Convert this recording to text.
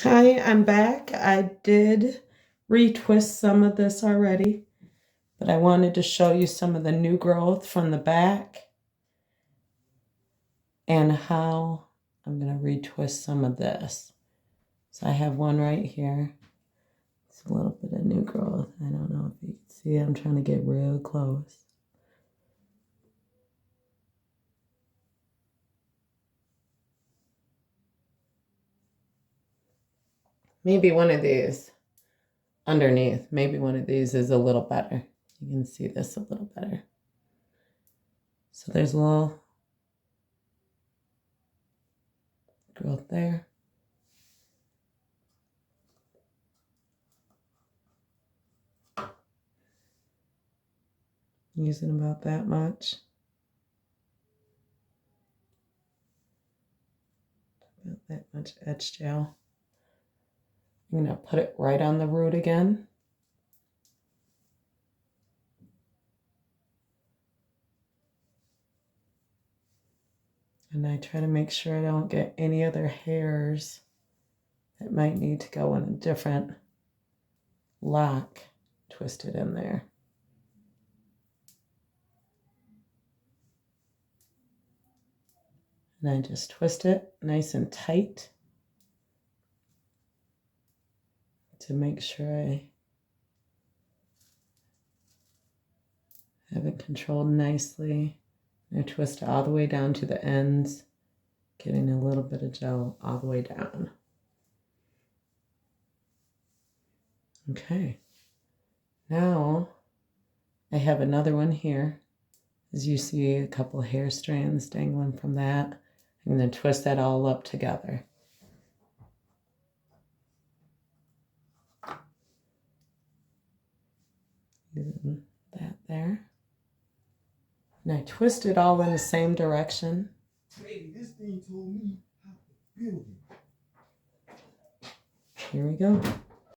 Hi, I'm back. I did retwist some of this already, but I wanted to show you some of the new growth from the back and how I'm going to retwist some of this. So I have one right here. It's a little bit of new growth. I don't know if you can see. I'm trying to get real close. Maybe one of these underneath, maybe one of these is a little better. You can see this a little better. So there's a little growth there. Using about that much. About that much etch gel. I'm going to put it right on the root again. And I try to make sure I don't get any other hairs that might need to go in a different lock twisted in there. And I just twist it nice and tight to make sure I have it controlled nicely. And I twist it all the way down to the ends, getting a little bit of gel all the way down. Okay, now I have another one here. As you see, a couple hair strands dangling from that. I'm going to twist that all up together. Using that there. And I twist it all in the same direction. Hey, this thing told me how to build it. Here we go.